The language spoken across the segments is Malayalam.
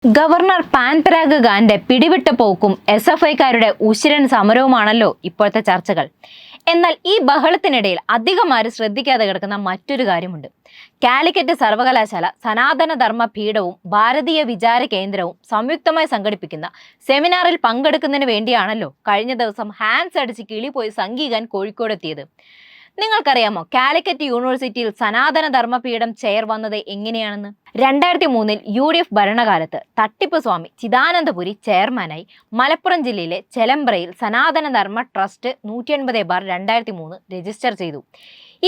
ഗവർണർ പാൻപരാഗ് ഖാന്റെ പിടിവിട്ട പോക്കും SFIക്കാരുടെ ഉശിരൻ സമരവുമാണല്ലോ ഇപ്പോഴത്തെ ചർച്ചകൾ. എന്നാൽ ഈ ബഹളത്തിനിടയിൽ അധികമാരും ശ്രദ്ധിക്കാതെ കിടക്കുന്ന മറ്റൊരു കാര്യമുണ്ട്. കാലിക്കറ്റ് സർവകലാശാല സനാതന ധർമ്മ പീഠവും ഭാരതീയ വിചാര കേന്ദ്രവും സംയുക്തമായി സംഘടിപ്പിക്കുന്ന സെമിനാറിൽ പങ്കെടുക്കുന്നതിന് വേണ്ടിയാണല്ലോ കഴിഞ്ഞ ദിവസം ഹാൻഡ്സ് അടിച്ച് കിളി പോയി സംഘീകാൻ കോഴിക്കോടെത്തിയത്. നിങ്ങൾക്കറിയാമോ കാലിക്കറ്റ് യൂണിവേഴ്സിറ്റിയിൽ സനാതന ധർമ്മപീഠം ചെയർ വന്നത് എങ്ങനെയാണെന്ന്? 2003 UDF ഭരണകാലത്ത് തട്ടിപ്പ് സ്വാമി ചിദാനന്ദപുരി ചെയർമാനായി മലപ്പുറം ജില്ലയിലെ ചെലമ്പ്രയിൽ സനാതന ധർമ്മ ട്രസ്റ്റ് 180/2003 രജിസ്റ്റർ ചെയ്തു.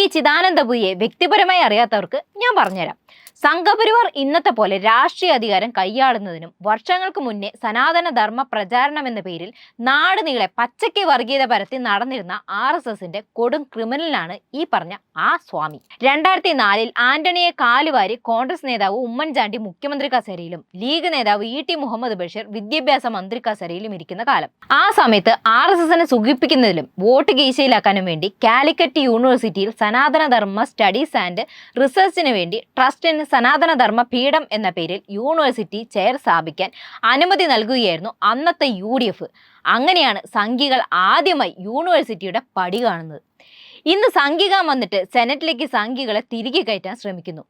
ഈ ചിദാനന്ദപുരിയെ വ്യക്തിപരമായി അറിയാത്തവർക്ക് ഞാൻ പറഞ്ഞുതരാം. സംഘപരിവാർ ഇന്നത്തെ പോലെ രാഷ്ട്രീയ അധികാരം കൈയാളുന്നതിനും വർഷങ്ങൾക്ക് മുന്നേ സനാതന ധർമ്മ പ്രചാരണം എന്ന പേരിൽ നാട് നീളെ പച്ചയ്ക്ക് വർഗീയത പരത്തി നടന്നിരുന്ന RSSന്റെ കൊടും ക്രിമിനലാണ് ഈ പറഞ്ഞ ആ സ്വാമി. 2004 ആന്റണിയെ കാലുവാരി കോൺഗ്രസ് നേതാവ് ഉമ്മൻചാണ്ടി മുഖ്യമന്ത്രി കസേരയിലും ലീഗ് നേതാവ് ET മുഹമ്മദ് ബഷീർ വിദ്യാഭ്യാസ മന്ത്രി കസേരയിലും ഇരിക്കുന്ന കാലം. ആ സമയത്ത് RSSനെ സുഖിപ്പിക്കുന്നതിലും വോട്ട് കീശയിലാക്കാനും വേണ്ടി കാലിക്കറ്റ് യൂണിവേഴ്സിറ്റിയിൽ സനാതന ധർമ്മ സ്റ്റഡീസ് ആൻഡ് റിസർച്ചിന് വേണ്ടി ട്രസ്റ്റിന് സനാതന ധർമ്മ പീഠം എന്ന പേരിൽ യൂണിവേഴ്സിറ്റി ചെയർ സ്ഥാപിക്കാൻ അനുമതി നൽകുകയായിരുന്നു അന്നത്തെ UDF. അങ്ങനെയാണ് സംഘികൾ ആദ്യമായി യൂണിവേഴ്സിറ്റിയുടെ പടി കാണുന്നത്. ഇന്ന് സംഘികാൻ വന്നിട്ട് സെനറ്റിലേക്ക് സംഘികളെ തിരികെ കയറ്റാൻ ശ്രമിക്കുന്നു.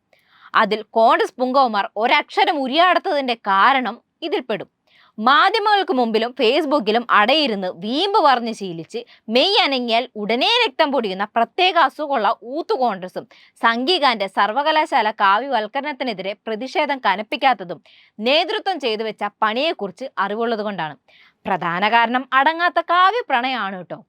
അതിൽ കോൺഗ്രസ് പുങ്കവന്മാർ ഒരക്ഷരം ഉരിയാടാത്തതിന്റെ കാരണം ഇതിൽപ്പെടും. മാധ്യമങ്ങൾക്ക് മുമ്പിലും ഫേസ്ബുക്കിലും അടയിരുന്ന് വീമ്പ് പറഞ്ഞ് ശീലിച്ച് മെയ് അനങ്ങിയാൽ ഉടനെ രക്തം പൊടിയുന്ന പ്രത്യേക അസുഖമുള്ള ഊത്തു കോൺഗ്രസും സംഘികാന്റെ സർവകലാശാല കാവ്യവൽക്കരണത്തിനെതിരെ പ്രതിഷേധം കനപ്പിക്കാത്തതും നേതൃത്വം ചെയ്തു വെച്ച പണിയെക്കുറിച്ച് അറിവുള്ളത് കൊണ്ടാണ്. പ്രധാന കാരണം അടങ്ങാത്ത കാവ്യപ്രണയമാണ് കേട്ടോ.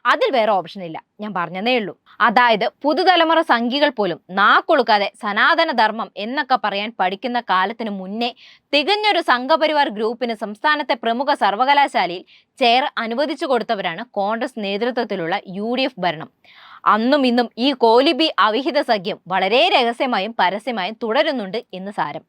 അതിൽ വേറെ ഓപ്ഷൻ ഇല്ല, ഞാൻ പറഞ്ഞതേ ഉള്ളൂ. അതായത് പുതുതലമുറ സംഘികൾ പോലും നാക്കൊളുക്കാതെ സനാതന ധർമ്മം എന്നൊക്കെ പറയാൻ പഠിക്കുന്ന കാലത്തിന് മുന്നേ തികഞ്ഞൊരു സംഘപരിവാർ ഗ്രൂപ്പിന് സംസ്ഥാനത്തെ പ്രമുഖ സർവകലാശാലയിൽ ചെയർ അനുവദിച്ചു കൊടുത്തവരാണ് കോൺഗ്രസ് നേതൃത്വത്തിലുള്ള UDF ഭരണം. അന്നും ഇന്നും ഈ കോലിബി അവിഹിത സഖ്യം വളരെ രഹസ്യമായും പരസ്യമായും തുടരുന്നുണ്ട് എന്ന് സാരം.